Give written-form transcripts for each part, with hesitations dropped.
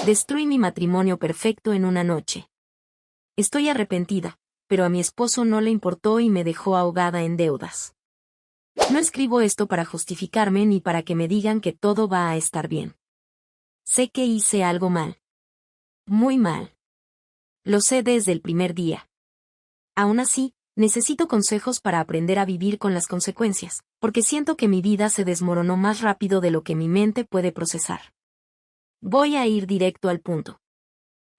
Destruí mi matrimonio perfecto en una noche. Estoy arrepentida, pero a mi esposo no le importó y me dejó ahogada en deudas. No escribo esto para justificarme ni para que me digan que todo va a estar bien. Sé que hice algo mal. Muy mal. Lo sé desde el primer día. Aún así, necesito consejos para aprender a vivir con las consecuencias, porque siento que mi vida se desmoronó más rápido de lo que mi mente puede procesar. Voy a ir directo al punto.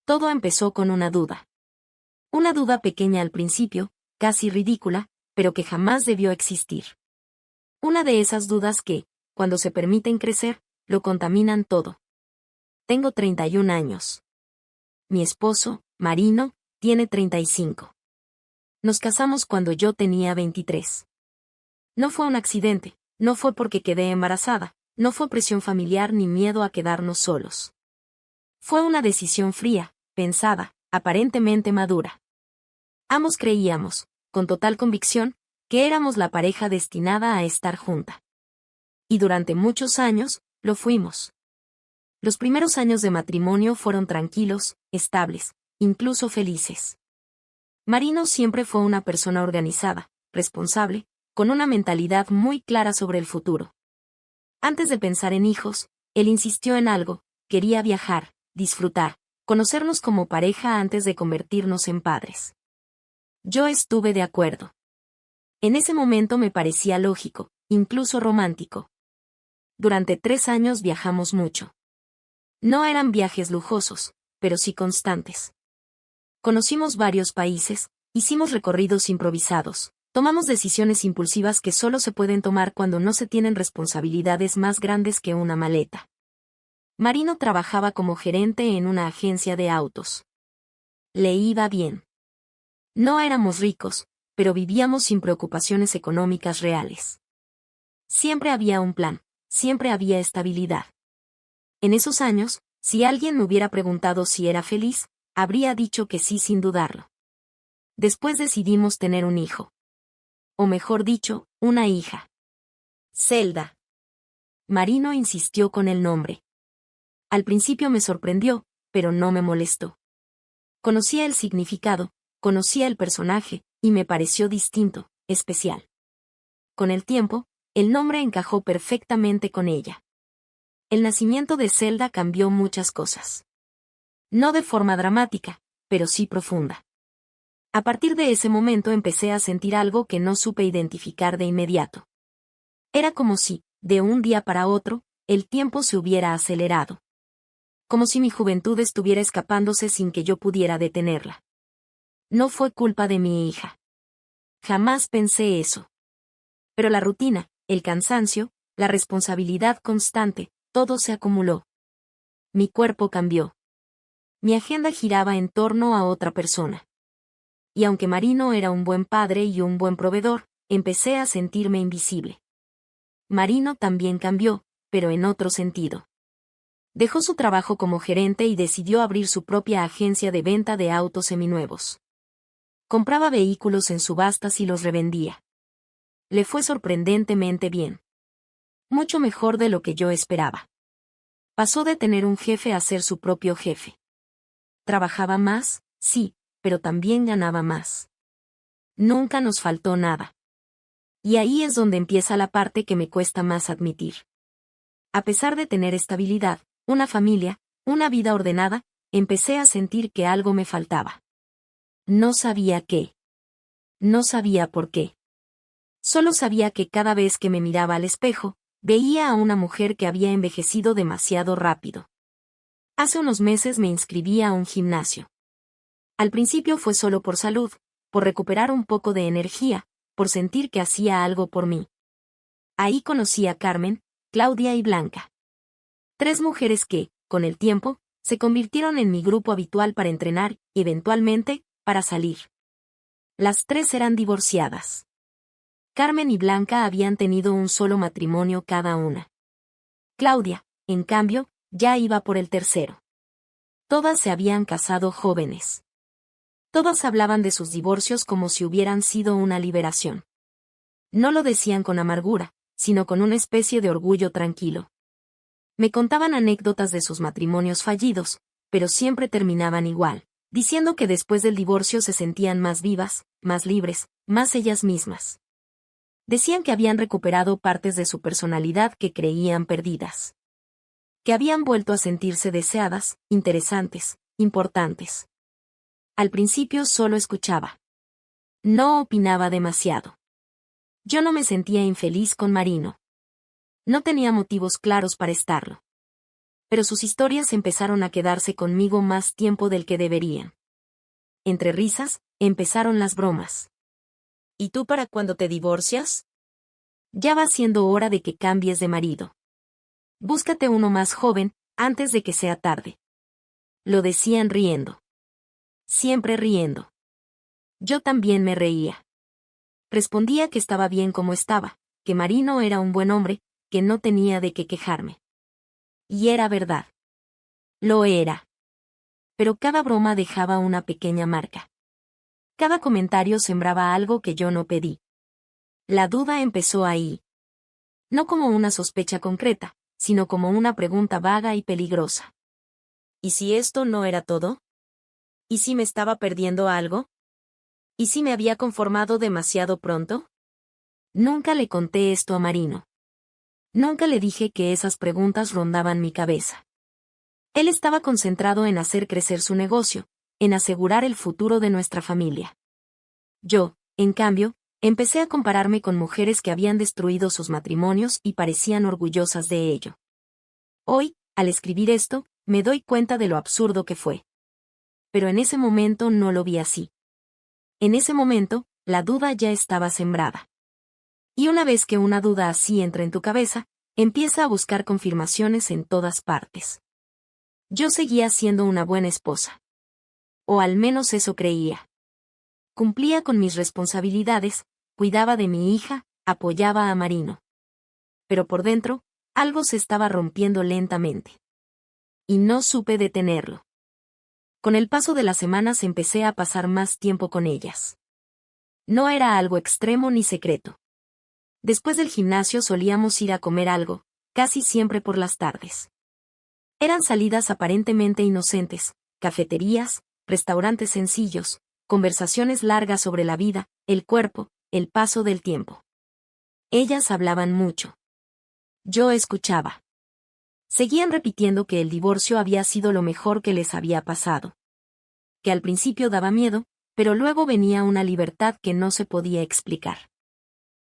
Todo empezó con una duda. Una duda pequeña al principio, casi ridícula, pero que jamás debió existir. Una de esas dudas que, cuando se permiten crecer, lo contaminan todo. Tengo 31 años. Mi esposo, Marino, tiene 35. Nos casamos cuando yo tenía 23. No fue un accidente, no fue porque quedé embarazada, no fue presión familiar ni miedo a quedarnos solos. Fue una decisión fría, pensada, aparentemente madura. Ambos creíamos, con total convicción, que éramos la pareja destinada a estar junta. Y durante muchos años, lo fuimos. Los primeros años de matrimonio fueron tranquilos, estables, incluso felices. Marino siempre fue una persona organizada, responsable, con una mentalidad muy clara sobre el futuro. Antes de pensar en hijos, él insistió en algo: quería viajar, disfrutar, conocernos como pareja antes de convertirnos en padres. Yo estuve de acuerdo. En ese momento me parecía lógico, incluso romántico. Durante 3 años viajamos mucho. No eran viajes lujosos, pero sí constantes. Conocimos varios países, hicimos recorridos improvisados, tomamos decisiones impulsivas que solo se pueden tomar cuando no se tienen responsabilidades más grandes que una maleta. Marino trabajaba como gerente en una agencia de autos. Le iba bien. No éramos ricos, pero vivíamos sin preocupaciones económicas reales. Siempre había un plan, siempre había estabilidad. En esos años, si alguien me hubiera preguntado si era feliz, habría dicho que sí sin dudarlo. Después decidimos tener un hijo. O mejor dicho, una hija. Zelda. Marino insistió con el nombre. Al principio me sorprendió, pero no me molestó. Conocía el significado, conocía el personaje, y me pareció distinto, especial. Con el tiempo, el nombre encajó perfectamente con ella. El nacimiento de Zelda cambió muchas cosas. No de forma dramática, pero sí profunda. A partir de ese momento empecé a sentir algo que no supe identificar de inmediato. Era como si, de un día para otro, el tiempo se hubiera acelerado. Como si mi juventud estuviera escapándose sin que yo pudiera detenerla. No fue culpa de mi hija. Jamás pensé eso. Pero la rutina, el cansancio, la responsabilidad constante, todo se acumuló. Mi cuerpo cambió. Mi agenda giraba en torno a otra persona. Y aunque Marino era un buen padre y un buen proveedor, empecé a sentirme invisible. Marino también cambió, pero en otro sentido. Dejó su trabajo como gerente y decidió abrir su propia agencia de venta de autos seminuevos. Compraba vehículos en subastas y los revendía. Le fue sorprendentemente bien. Mucho mejor de lo que yo esperaba. Pasó de tener un jefe a ser su propio jefe. Trabajaba más, sí, pero también ganaba más. Nunca nos faltó nada. Y ahí es donde empieza la parte que me cuesta más admitir. A pesar de tener estabilidad, una familia, una vida ordenada, empecé a sentir que algo me faltaba. No sabía qué. No sabía por qué. Solo sabía que cada vez que me miraba al espejo, veía a una mujer que había envejecido demasiado rápido. Hace unos meses me inscribí a un gimnasio. Al principio fue solo por salud, por recuperar un poco de energía, por sentir que hacía algo por mí. Ahí conocí a Carmen, Claudia y Blanca. 3 mujeres que, con el tiempo, se convirtieron en mi grupo habitual para entrenar y, eventualmente, para salir. Las 3 eran divorciadas. Carmen y Blanca habían tenido un solo matrimonio cada una. Claudia, en cambio, ya iba por el tercero. Todas se habían casado jóvenes. Todas hablaban de sus divorcios como si hubieran sido una liberación. No lo decían con amargura, sino con una especie de orgullo tranquilo. Me contaban anécdotas de sus matrimonios fallidos, pero siempre terminaban igual, diciendo que después del divorcio se sentían más vivas, más libres, más ellas mismas. Decían que habían recuperado partes de su personalidad que creían perdidas. Que habían vuelto a sentirse deseadas, interesantes, importantes. Al principio solo escuchaba. No opinaba demasiado. Yo no me sentía infeliz con Marino. No tenía motivos claros para estarlo. Pero sus historias empezaron a quedarse conmigo más tiempo del que deberían. Entre risas, empezaron las bromas. ¿Y tú para cuándo te divorcias? Ya va siendo hora de que cambies de marido. Búscate uno más joven, antes de que sea tarde. Lo decían riendo. Siempre riendo. Yo también me reía. Respondía que estaba bien como estaba, que Marino era un buen hombre, que no tenía de qué quejarme. Y era verdad. Lo era. Pero cada broma dejaba una pequeña marca. Cada comentario sembraba algo que yo no pedí. La duda empezó ahí. No como una sospecha concreta, sino como una pregunta vaga y peligrosa. ¿Y si esto no era todo? ¿Y si me estaba perdiendo algo? ¿Y si me había conformado demasiado pronto? Nunca le conté esto a Marino. Nunca le dije que esas preguntas rondaban mi cabeza. Él estaba concentrado en hacer crecer su negocio, en asegurar el futuro de nuestra familia. Yo, en cambio, empecé a compararme con mujeres que habían destruido sus matrimonios y parecían orgullosas de ello. Hoy, al escribir esto, me doy cuenta de lo absurdo que fue. Pero en ese momento no lo vi así. En ese momento, la duda ya estaba sembrada. Y una vez que una duda así entra en tu cabeza, empieza a buscar confirmaciones en todas partes. Yo seguía siendo una buena esposa. O al menos eso creía. Cumplía con mis responsabilidades, cuidaba de mi hija, apoyaba a Marino. Pero por dentro, algo se estaba rompiendo lentamente. Y no supe detenerlo. Con el paso de las semanas empecé a pasar más tiempo con ellas. No era algo extremo ni secreto. Después del gimnasio solíamos ir a comer algo, casi siempre por las tardes. Eran salidas aparentemente inocentes, cafeterías, restaurantes sencillos, conversaciones largas sobre la vida, el cuerpo, el paso del tiempo. Ellas hablaban mucho. Yo escuchaba. Seguían repitiendo que el divorcio había sido lo mejor que les había pasado. Que al principio daba miedo, pero luego venía una libertad que no se podía explicar.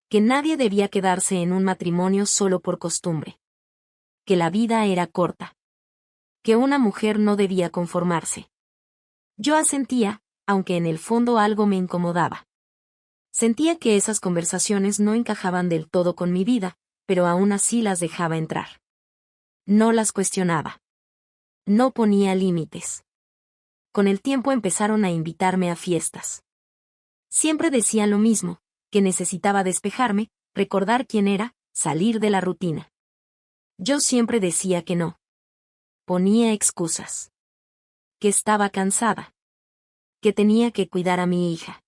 Que nadie debía quedarse en un matrimonio solo por costumbre. Que la vida era corta. Que una mujer no debía conformarse. Yo asentía, aunque en el fondo algo me incomodaba. Sentía que esas conversaciones no encajaban del todo con mi vida, pero aún así las dejaba entrar. No las cuestionaba. No ponía límites. Con el tiempo empezaron a invitarme a fiestas. Siempre decían lo mismo, que necesitaba despejarme, recordar quién era, salir de la rutina. Yo siempre decía que no. Ponía excusas. Que estaba cansada. Que tenía que cuidar a mi hija.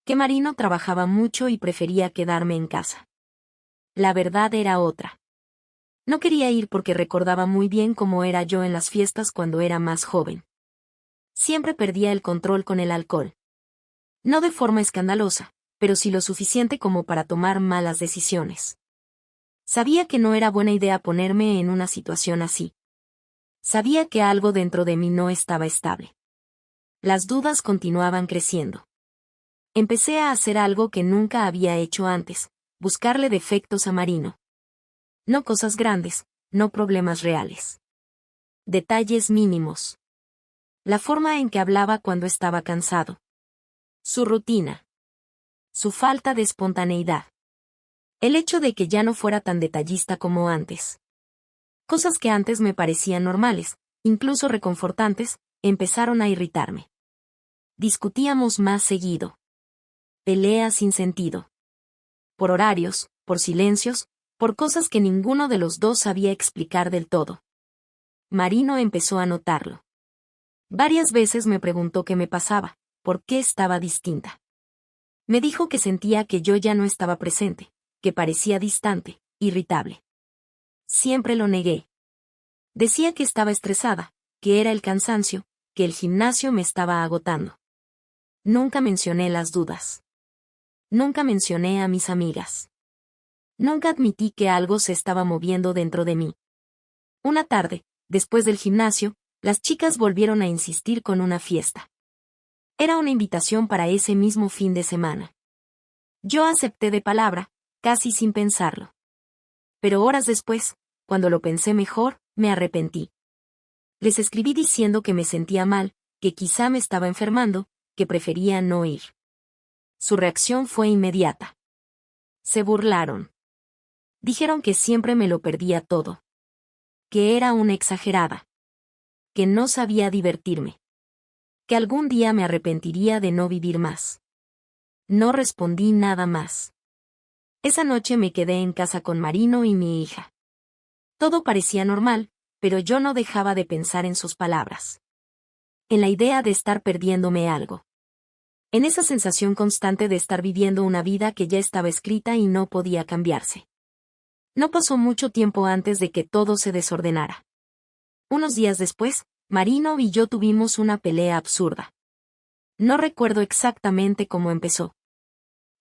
Que Marino trabajaba mucho y prefería quedarme en casa. La verdad era otra. No quería ir porque recordaba muy bien cómo era yo en las fiestas cuando era más joven. Siempre perdía el control con el alcohol. No de forma escandalosa, pero sí lo suficiente como para tomar malas decisiones. Sabía que no era buena idea ponerme en una situación así. Sabía que algo dentro de mí no estaba estable. Las dudas continuaban creciendo. Empecé a hacer algo que nunca había hecho antes, buscarle defectos a Marino. No cosas grandes, no problemas reales. Detalles mínimos. La forma en que hablaba cuando estaba cansado. Su rutina. Su falta de espontaneidad. El hecho de que ya no fuera tan detallista como antes. Cosas que antes me parecían normales, incluso reconfortantes, empezaron a irritarme. Discutíamos más seguido. Peleas sin sentido. Por horarios, por silencios, por cosas que ninguno de los dos sabía explicar del todo. Marino empezó a notarlo. Varias veces me preguntó qué me pasaba, por qué estaba distinta. Me dijo que sentía que yo ya no estaba presente, que parecía distante, irritable. Siempre lo negué. Decía que estaba estresada, que era el cansancio, que el gimnasio me estaba agotando. Nunca mencioné las dudas. Nunca mencioné a mis amigas. Nunca admití que algo se estaba moviendo dentro de mí. Una tarde, después del gimnasio, las chicas volvieron a insistir con una fiesta. Era una invitación para ese mismo fin de semana. Yo acepté de palabra, casi sin pensarlo. Pero horas después, cuando lo pensé mejor, me arrepentí. Les escribí diciendo que me sentía mal, que quizá me estaba enfermando, que prefería no ir. Su reacción fue inmediata. Se burlaron. Dijeron que siempre me lo perdía todo. Que era una exagerada. Que no sabía divertirme. Que algún día me arrepentiría de no vivir más. No respondí nada más. Esa noche me quedé en casa con Marino y mi hija. Todo parecía normal, pero yo no dejaba de pensar en sus palabras. En la idea de estar perdiéndome algo. En esa sensación constante de estar viviendo una vida que ya estaba escrita y no podía cambiarse. No pasó mucho tiempo antes de que todo se desordenara. Unos días después, Marino y yo tuvimos una pelea absurda. No recuerdo exactamente cómo empezó.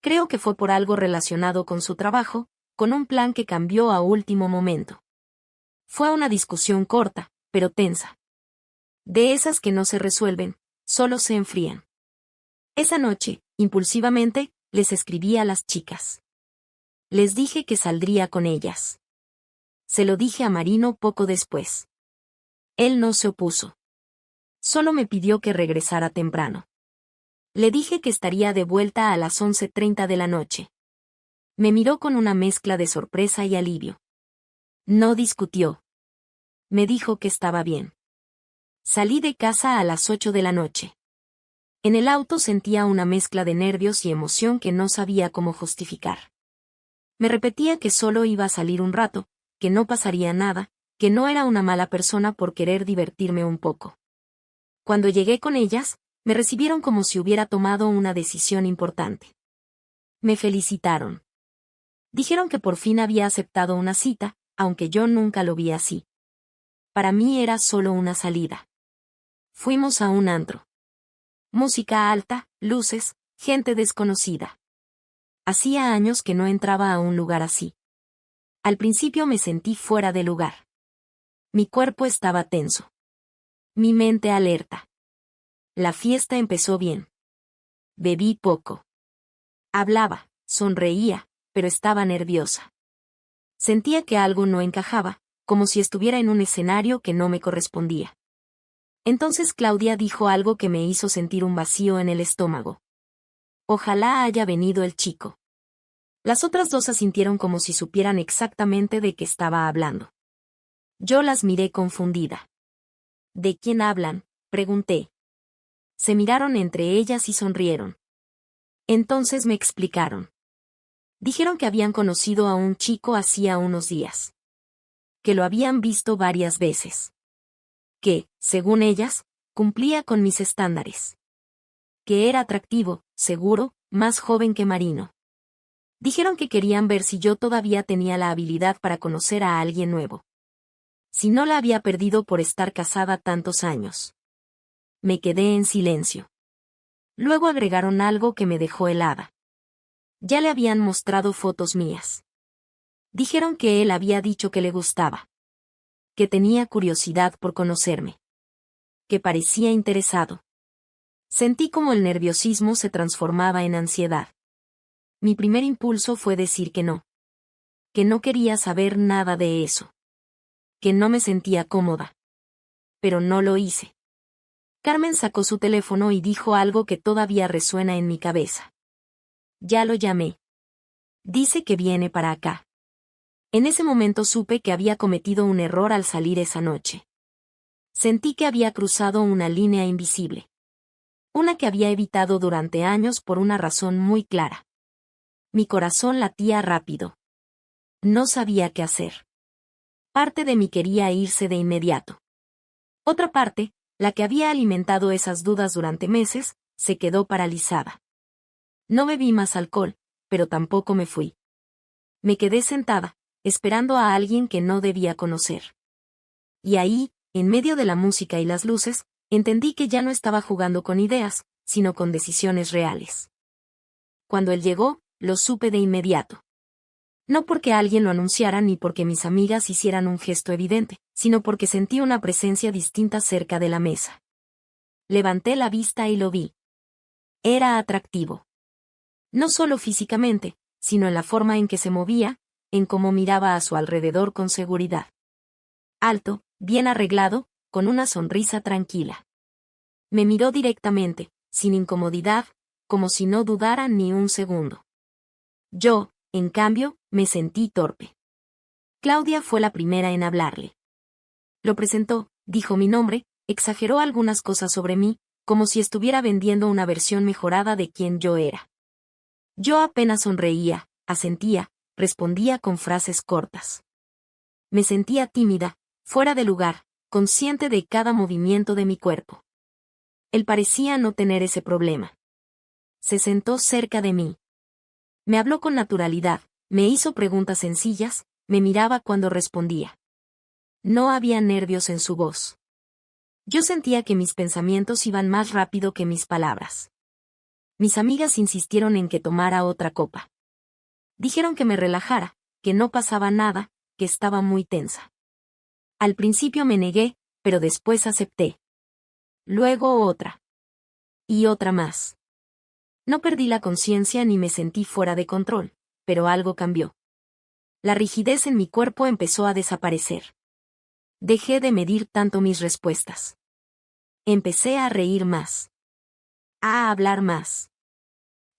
Creo que fue por algo relacionado con su trabajo, con un plan que cambió a último momento. Fue una discusión corta, pero tensa. De esas que no se resuelven, solo se enfrían. Esa noche, impulsivamente, les escribí a las chicas. Les dije que saldría con ellas. Se lo dije a Marino poco después. Él no se opuso. Solo me pidió que regresara temprano. Le dije que estaría de vuelta a las 11:30 de la noche. Me miró con una mezcla de sorpresa y alivio. No discutió. Me dijo que estaba bien. Salí de casa a las 8 de la noche. En el auto sentía una mezcla de nervios y emoción que no sabía cómo justificar. Me repetía que solo iba a salir un rato, que no pasaría nada, que no era una mala persona por querer divertirme un poco. Cuando llegué con ellas, me recibieron como si hubiera tomado una decisión importante. Me felicitaron. Dijeron que por fin había aceptado una cita, aunque yo nunca lo vi así. Para mí era solo una salida. Fuimos a un antro. Música alta, luces, gente desconocida. Hacía años que no entraba a un lugar así. Al principio me sentí fuera de lugar. Mi cuerpo estaba tenso. Mi mente alerta. La fiesta empezó bien. Bebí poco. Hablaba, sonreía, pero estaba nerviosa. Sentía que algo no encajaba, como si estuviera en un escenario que no me correspondía. Entonces Claudia dijo algo que me hizo sentir un vacío en el estómago. Ojalá haya venido el chico. Las otras dos asintieron como si supieran exactamente de qué estaba hablando. Yo las miré confundida. ¿De quién hablan?, pregunté. Se miraron entre ellas y sonrieron. Entonces me explicaron. Dijeron que habían conocido a un chico hacía unos días. Que lo habían visto varias veces. Que, según ellas, cumplía con mis estándares. Que era atractivo, seguro, más joven que Marino. Dijeron que querían ver si yo todavía tenía la habilidad para conocer a alguien nuevo. Si no la había perdido por estar casada tantos años. Me quedé en silencio. Luego agregaron algo que me dejó helada. Ya le habían mostrado fotos mías. Dijeron que él había dicho que le gustaba. Que tenía curiosidad por conocerme. Que parecía interesado. Sentí como el nerviosismo se transformaba en ansiedad. Mi primer impulso fue decir que no. Que no quería saber nada de eso. Que no me sentía cómoda. Pero no lo hice. Carmen sacó su teléfono y dijo algo que todavía resuena en mi cabeza. Ya lo llamé. Dice que viene para acá. En ese momento supe que había cometido un error al salir esa noche. Sentí que había cruzado una línea invisible. Una que había evitado durante años por una razón muy clara. Mi corazón latía rápido. No sabía qué hacer. Parte de mí quería irse de inmediato. Otra parte, la que había alimentado esas dudas durante meses, se quedó paralizada. No bebí más alcohol, pero tampoco me fui. Me quedé sentada, esperando a alguien que no debía conocer. Y ahí, en medio de la música y las luces, entendí que ya no estaba jugando con ideas, sino con decisiones reales. Cuando él llegó, lo supe de inmediato. No porque alguien lo anunciara ni porque mis amigas hicieran un gesto evidente, sino porque sentí una presencia distinta cerca de la mesa. Levanté la vista y lo vi. Era atractivo. No solo físicamente, sino en la forma en que se movía, en cómo miraba a su alrededor con seguridad. Alto, bien arreglado, con una sonrisa tranquila. Me miró directamente, sin incomodidad, como si no dudara ni un segundo. Yo, en cambio, me sentí torpe. Claudia fue la primera en hablarle. Lo presentó, dijo mi nombre, exageró algunas cosas sobre mí, como si estuviera vendiendo una versión mejorada de quién yo era. Yo apenas sonreía, asentía, respondía con frases cortas. Me sentía tímida, fuera de lugar, consciente de cada movimiento de mi cuerpo. Él parecía no tener ese problema. Se sentó cerca de mí. Me habló con naturalidad, me hizo preguntas sencillas, me miraba cuando respondía. No había nervios en su voz. Yo sentía que mis pensamientos iban más rápido que mis palabras. Mis amigas insistieron en que tomara otra copa. Dijeron que me relajara, que no pasaba nada, que estaba muy tensa. Al principio me negué, pero después acepté. Luego otra. Y otra más. No perdí la conciencia ni me sentí fuera de control, pero algo cambió. La rigidez en mi cuerpo empezó a desaparecer. Dejé de medir tanto mis respuestas. Empecé a reír más. A hablar más.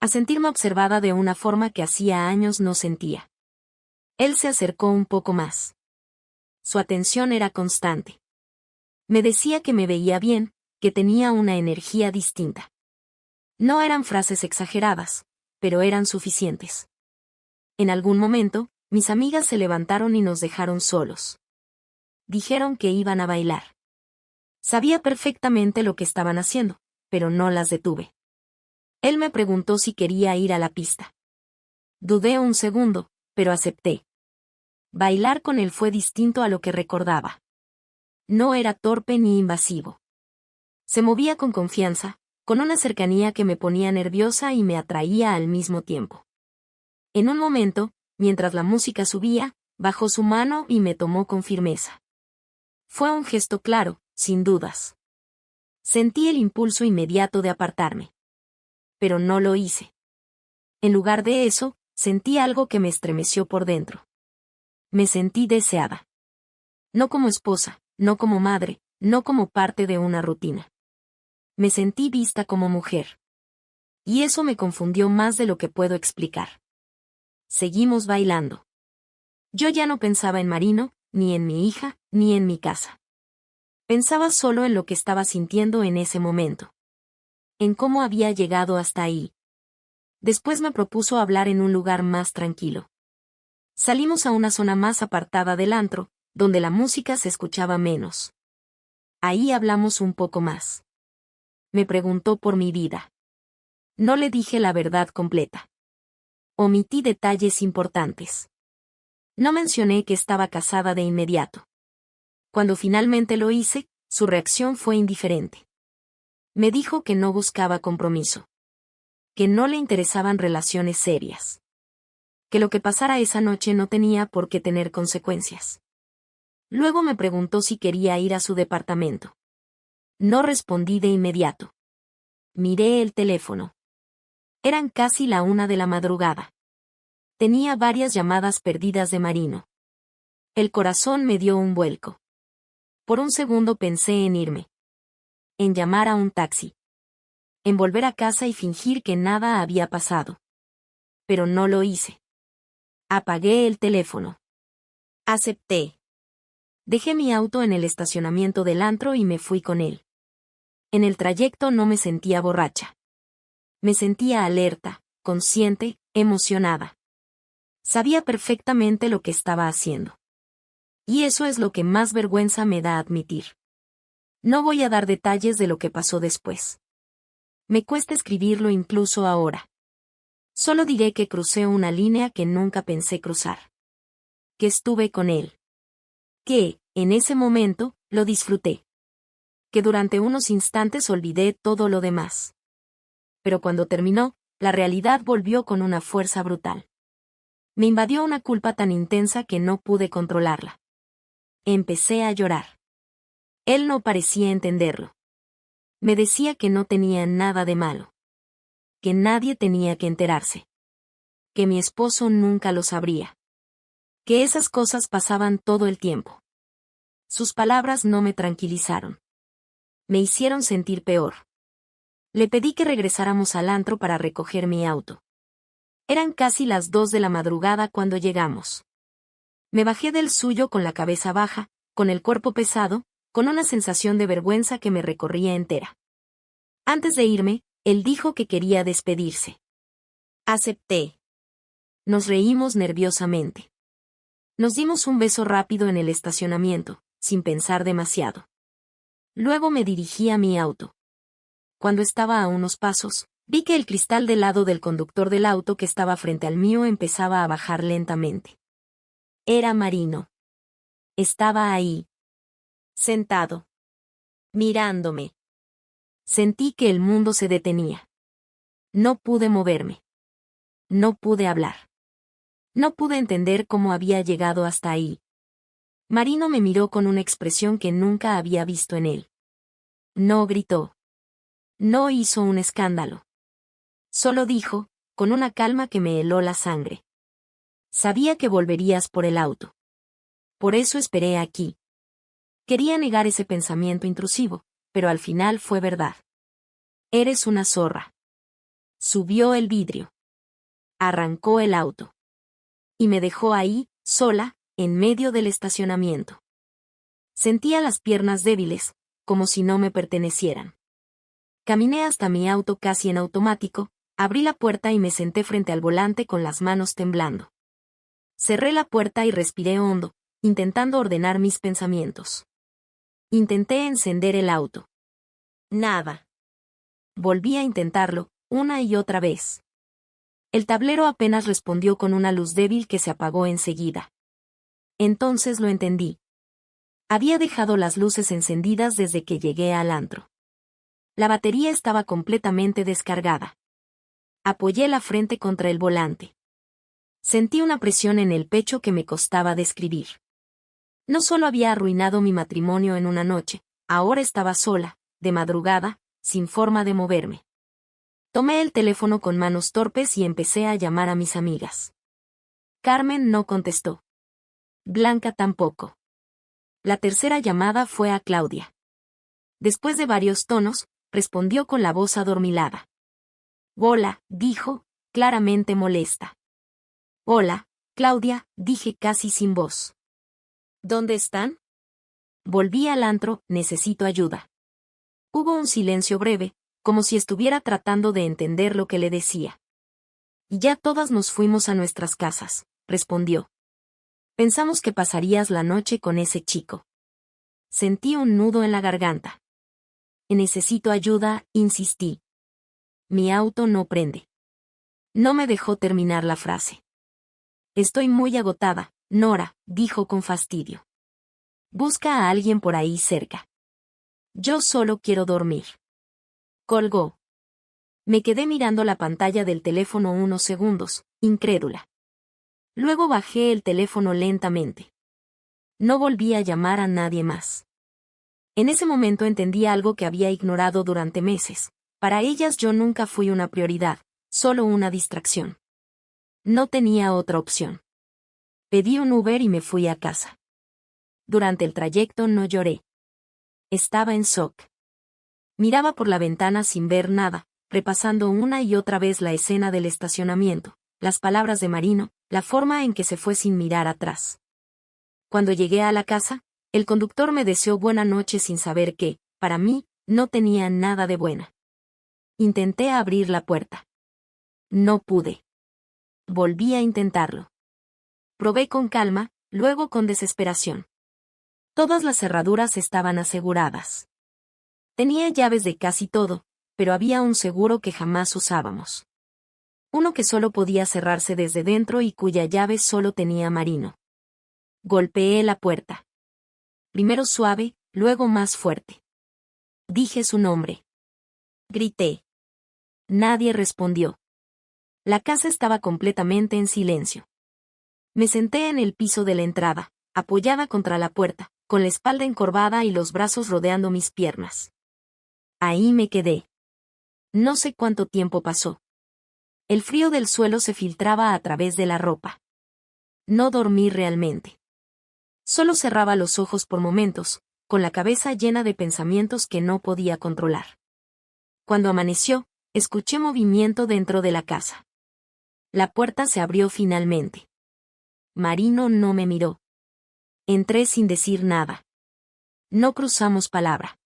A sentirme observada de una forma que hacía años no sentía. Él se acercó un poco más. Su atención era constante. Me decía que me veía bien, que tenía una energía distinta. No eran frases exageradas, pero eran suficientes. En algún momento, mis amigas se levantaron y nos dejaron solos. Dijeron que iban a bailar. Sabía perfectamente lo que estaban haciendo, pero no las detuve. Él me preguntó si quería ir a la pista. Dudé un segundo, pero acepté. Bailar con él fue distinto a lo que recordaba. No era torpe ni invasivo. Se movía con confianza, con una cercanía que me ponía nerviosa y me atraía al mismo tiempo. En un momento, mientras la música subía, bajó su mano y me tomó con firmeza. Fue un gesto claro, sin dudas. Sentí el impulso inmediato de apartarme. Pero no lo hice. En lugar de eso, sentí algo que me estremeció por dentro. Me sentí deseada. No como esposa, no como madre, no como parte de una rutina. Me sentí vista como mujer. Y eso me confundió más de lo que puedo explicar. Seguimos bailando. Yo ya no pensaba en Marino, ni en mi hija, ni en mi casa. Pensaba solo en lo que estaba sintiendo en ese momento. En cómo había llegado hasta ahí. Después me propuso hablar en un lugar más tranquilo. Salimos a una zona más apartada del antro, donde la música se escuchaba menos. Ahí hablamos un poco más. Me preguntó por mi vida. No le dije la verdad completa. Omití detalles importantes. No mencioné que estaba casada de inmediato. Cuando finalmente lo hice, su reacción fue indiferente. Me dijo que no buscaba compromiso. Que no le interesaban relaciones serias. Que lo que pasara esa noche no tenía por qué tener consecuencias. Luego me preguntó si quería ir a su departamento. No respondí de inmediato. Miré el teléfono. Eran casi la 1 de la madrugada. Tenía varias llamadas perdidas de Marino. El corazón me dio un vuelco. Por un segundo pensé en irme. En llamar a un taxi. En volver a casa y fingir que nada había pasado. Pero no lo hice. Apagué el teléfono. Acepté. Dejé mi auto en el estacionamiento del antro y me fui con él. En el trayecto no me sentía borracha. Me sentía alerta, consciente, emocionada. Sabía perfectamente lo que estaba haciendo. Y eso es lo que más vergüenza me da admitir. No voy a dar detalles de lo que pasó después. Me cuesta escribirlo incluso ahora. Solo diré que crucé una línea que nunca pensé cruzar. Que estuve con él. Que, en ese momento, lo disfruté. Que durante unos instantes olvidé todo lo demás. Pero cuando terminó, la realidad volvió con una fuerza brutal. Me invadió una culpa tan intensa que no pude controlarla. Empecé a llorar. Él no parecía entenderlo. Me decía que no tenía nada de malo. Que nadie tenía que enterarse. Que mi esposo nunca lo sabría. Que esas cosas pasaban todo el tiempo. Sus palabras no me tranquilizaron. Me hicieron sentir peor. Le pedí que regresáramos al antro para recoger mi auto. Eran casi las 2 de la madrugada cuando llegamos. Me bajé del suyo con la cabeza baja, con el cuerpo pesado, con una sensación de vergüenza que me recorría entera. Antes de irme, él dijo que quería despedirse. Acepté. Nos reímos nerviosamente. Nos dimos un beso rápido en el estacionamiento, sin pensar demasiado. Luego me dirigí a mi auto. Cuando estaba a unos pasos, vi que el cristal del lado del conductor del auto que estaba frente al mío empezaba a bajar lentamente. Era Marino. Estaba ahí. Sentado. Mirándome. Sentí que el mundo se detenía. No pude moverme. No pude hablar. No pude entender cómo había llegado hasta ahí. Marino me miró con una expresión que nunca había visto en él. No gritó. No hizo un escándalo. Solo dijo, con una calma que me heló la sangre. Sabía que volverías por el auto. Por eso esperé aquí. Quería negar ese pensamiento intrusivo, pero al final fue verdad. Eres una zorra. Subió el vidrio. Arrancó el auto. Y me dejó ahí, sola, en medio del estacionamiento. Sentía las piernas débiles, como si no me pertenecieran. Caminé hasta mi auto casi en automático, abrí la puerta y me senté frente al volante con las manos temblando. Cerré la puerta y respiré hondo, intentando ordenar mis pensamientos. Intenté encender el auto. Nada. Volví a intentarlo, una y otra vez. El tablero apenas respondió con una luz débil que se apagó enseguida. Entonces lo entendí. Había dejado las luces encendidas desde que llegué al antro. La batería estaba completamente descargada. Apoyé la frente contra el volante. Sentí una presión en el pecho que me costaba describir. No solo había arruinado mi matrimonio en una noche, ahora estaba sola, de madrugada, sin forma de moverme. Tomé el teléfono con manos torpes y empecé a llamar a mis amigas. Carmen no contestó. Blanca tampoco. La tercera llamada fue a Claudia. Después de varios tonos, respondió con la voz adormilada. Hola, dijo, claramente molesta. Hola, Claudia, dije casi sin voz. ¿Dónde están? Volví al antro, necesito ayuda. Hubo un silencio breve, como si estuviera tratando de entender lo que le decía. Y ya todas nos fuimos a nuestras casas, respondió. Pensamos que pasarías la noche con ese chico. Sentí un nudo en la garganta. Necesito ayuda, insistí. Mi auto no prende. No me dejó terminar la frase. Estoy muy agotada, Nora, dijo con fastidio. Busca a alguien por ahí cerca. Yo solo quiero dormir. Colgó. Me quedé mirando la pantalla del teléfono unos segundos, incrédula. Luego bajé el teléfono lentamente. No volví a llamar a nadie más. En ese momento entendí algo que había ignorado durante meses. Para ellas yo nunca fui una prioridad, solo una distracción. No tenía otra opción. Pedí un Uber y me fui a casa. Durante el trayecto no lloré. Estaba en shock. Miraba por la ventana sin ver nada, repasando una y otra vez la escena del estacionamiento, las palabras de Marino, la forma en que se fue sin mirar atrás. Cuando llegué a la casa, el conductor me deseó buena noche sin saber que, para mí, no tenía nada de buena. Intenté abrir la puerta. No pude. Volví a intentarlo. Probé con calma, luego con desesperación. Todas las cerraduras estaban aseguradas. Tenía llaves de casi todo, pero había un seguro que jamás usábamos. Uno que solo podía cerrarse desde dentro y cuya llave solo tenía Marino. Golpeé la puerta. Primero suave, luego más fuerte. Dije su nombre. Grité. Nadie respondió. La casa estaba completamente en silencio. Me senté en el piso de la entrada, apoyada contra la puerta, con la espalda encorvada y los brazos rodeando mis piernas. Ahí me quedé. No sé cuánto tiempo pasó. El frío del suelo se filtraba a través de la ropa. No dormí realmente. Solo cerraba los ojos por momentos, con la cabeza llena de pensamientos que no podía controlar. Cuando amaneció, escuché movimiento dentro de la casa. La puerta se abrió finalmente. Marino no me miró. Entré sin decir nada. No cruzamos palabra.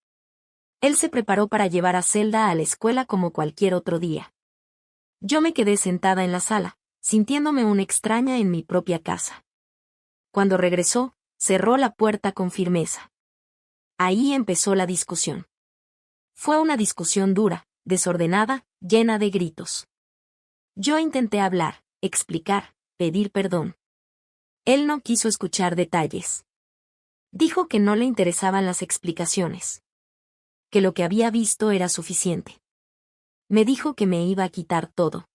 Él se preparó para llevar a Zelda a la escuela como cualquier otro día. Yo me quedé sentada en la sala, sintiéndome una extraña en mi propia casa. Cuando regresó, cerró la puerta con firmeza. Ahí empezó la discusión. Fue una discusión dura, desordenada, llena de gritos. Yo intenté hablar, explicar, pedir perdón. Él no quiso escuchar detalles. Dijo que no le interesaban las explicaciones. Que lo que había visto era suficiente. Me dijo que me iba a quitar todo.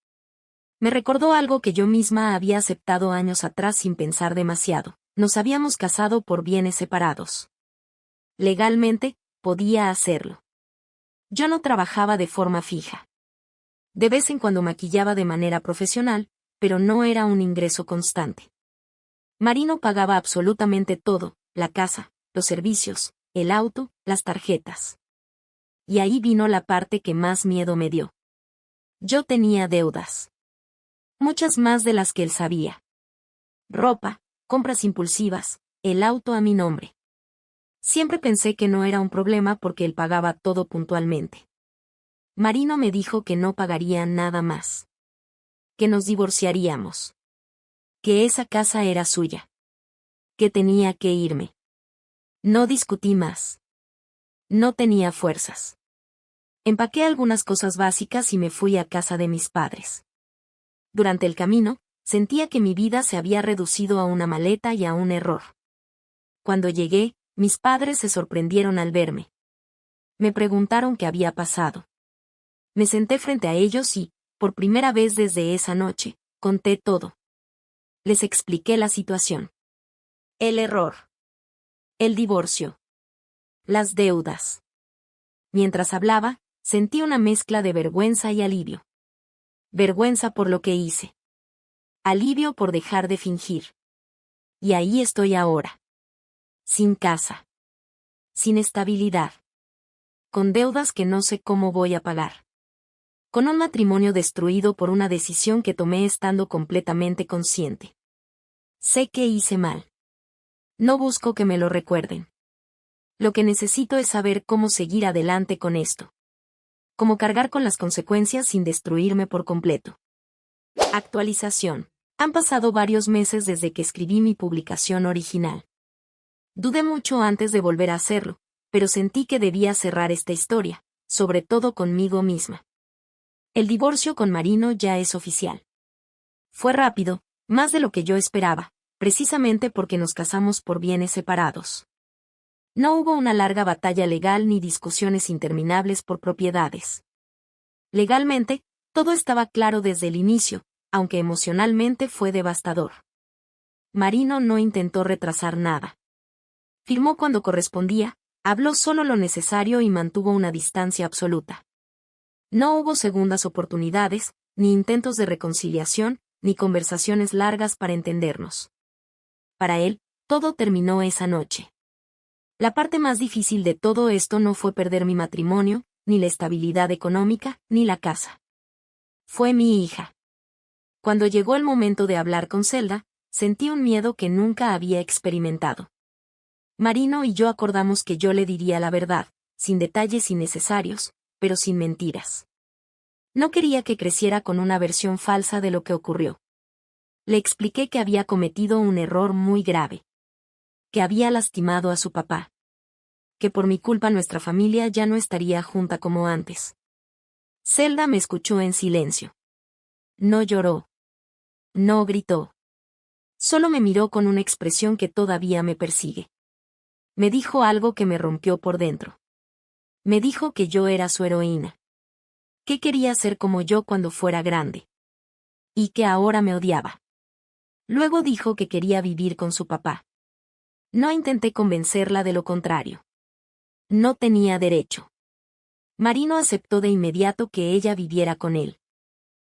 Me recordó algo que yo misma había aceptado años atrás sin pensar demasiado. Nos habíamos casado por bienes separados. Legalmente, podía hacerlo. Yo no trabajaba de forma fija. De vez en cuando maquillaba de manera profesional, pero no era un ingreso constante. Marino pagaba absolutamente todo, la casa, los servicios, el auto, las tarjetas. Y ahí vino la parte que más miedo me dio. Yo tenía deudas. Muchas más de las que él sabía. Ropa, compras impulsivas, el auto a mi nombre. Siempre pensé que no era un problema porque él pagaba todo puntualmente. Marino me dijo que no pagaría nada más. Que nos divorciaríamos. Que esa casa era suya. Que tenía que irme. No discutí más. No tenía fuerzas. Empaqué algunas cosas básicas y me fui a casa de mis padres. Durante el camino, sentía que mi vida se había reducido a una maleta y a un error. Cuando llegué, mis padres se sorprendieron al verme. Me preguntaron qué había pasado. Me senté frente a ellos y, por primera vez desde esa noche, conté todo. Les expliqué la situación. El error. El divorcio. Las deudas. Mientras hablaba, sentí una mezcla de vergüenza y alivio. Vergüenza por lo que hice. Alivio por dejar de fingir. Y ahí estoy ahora. Sin casa. Sin estabilidad. Con deudas que no sé cómo voy a pagar. Con un matrimonio destruido por una decisión que tomé estando completamente consciente. Sé que hice mal. No busco que me lo recuerden. Lo que necesito es saber cómo seguir adelante con esto. Cómo cargar con las consecuencias sin destruirme por completo. Actualización. Han pasado varios meses desde que escribí mi publicación original. Dudé mucho antes de volver a hacerlo, pero sentí que debía cerrar esta historia, sobre todo conmigo misma. El divorcio con Marino ya es oficial. Fue rápido, más de lo que yo esperaba, precisamente porque nos casamos por bienes separados. No hubo una larga batalla legal ni discusiones interminables por propiedades. Legalmente, todo estaba claro desde el inicio, aunque emocionalmente fue devastador. Marino no intentó retrasar nada. Firmó cuando correspondía, habló solo lo necesario y mantuvo una distancia absoluta. No hubo segundas oportunidades, ni intentos de reconciliación, ni conversaciones largas para entendernos. Para él, todo terminó esa noche. La parte más difícil de todo esto no fue perder mi matrimonio, ni la estabilidad económica, ni la casa. Fue mi hija. Cuando llegó el momento de hablar con Zelda, sentí un miedo que nunca había experimentado. Marino y yo acordamos que yo le diría la verdad, sin detalles innecesarios, pero sin mentiras. No quería que creciera con una versión falsa de lo que ocurrió. Le expliqué que había cometido un error muy grave. Que había lastimado a su papá. Que por mi culpa nuestra familia ya no estaría junta como antes. Zelda me escuchó en silencio. No lloró. No gritó. Solo me miró con una expresión que todavía me persigue. Me dijo algo que me rompió por dentro. Me dijo que yo era su heroína. Que quería ser como yo cuando fuera grande. Y que ahora me odiaba. Luego dijo que quería vivir con su papá. No intenté convencerla de lo contrario. No tenía derecho. Marino aceptó de inmediato que ella viviera con él.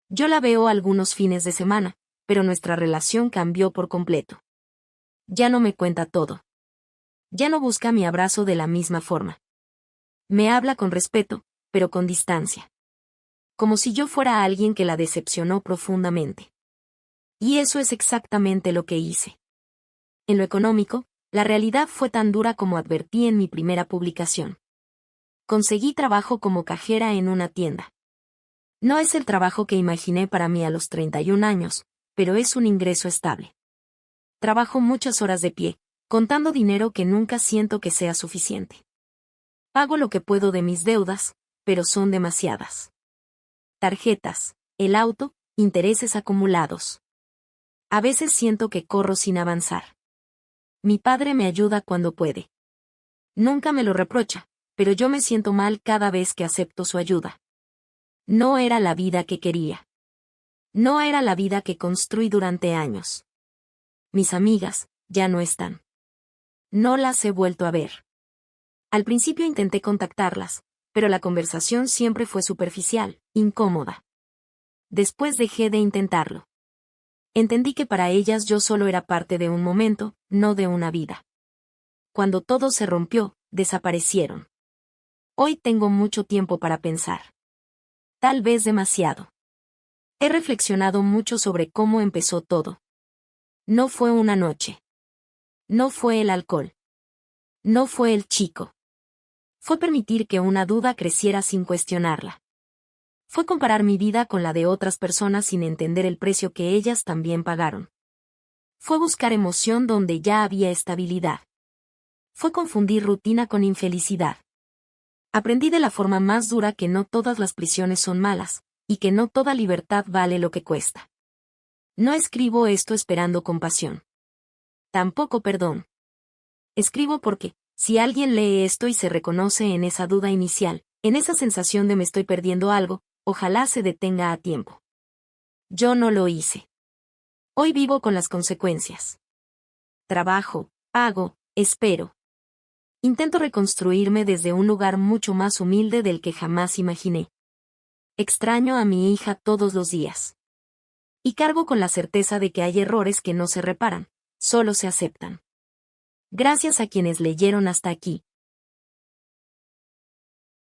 Yo la veo algunos fines de semana, pero nuestra relación cambió por completo. Ya no me cuenta todo. Ya no busca mi abrazo de la misma forma. Me habla con respeto, pero con distancia. Como si yo fuera alguien que la decepcionó profundamente. Y eso es exactamente lo que hice. En lo económico, la realidad fue tan dura como advertí en mi primera publicación. Conseguí trabajo como cajera en una tienda. No es el trabajo que imaginé para mí a los 31 años, pero es un ingreso estable. Trabajo muchas horas de pie, contando dinero que nunca siento que sea suficiente. Pago lo que puedo de mis deudas, pero son demasiadas. Tarjetas, el auto, intereses acumulados. A veces siento que corro sin avanzar. Mi padre me ayuda cuando puede. Nunca me lo reprocha, pero yo me siento mal cada vez que acepto su ayuda. No era la vida que quería. No era la vida que construí durante años. Mis amigas, ya no están. No las he vuelto a ver. Al principio intenté contactarlas, pero la conversación siempre fue superficial, incómoda. Después dejé de intentarlo. Entendí que para ellas yo solo era parte de un momento, no de una vida. Cuando todo se rompió, desaparecieron. Hoy tengo mucho tiempo para pensar. Tal vez demasiado. He reflexionado mucho sobre cómo empezó todo. No fue una noche. No fue el alcohol. No fue el chico. Fue permitir que una duda creciera sin cuestionarla. Fue comparar mi vida con la de otras personas sin entender el precio que ellas también pagaron. Fue buscar emoción donde ya había estabilidad. Fue confundir rutina con infelicidad. Aprendí de la forma más dura que no todas las prisiones son malas, y que no toda libertad vale lo que cuesta. No escribo esto esperando compasión. Tampoco perdón. Escribo porque, si alguien lee esto y se reconoce en esa duda inicial, en esa sensación de me estoy perdiendo algo, ojalá se detenga a tiempo. Yo no lo hice. Hoy vivo con las consecuencias. Trabajo, hago, espero. Intento reconstruirme desde un lugar mucho más humilde del que jamás imaginé. Extraño a mi hija todos los días. Y cargo con la certeza de que hay errores que no se reparan, solo se aceptan. Gracias a quienes leyeron hasta aquí.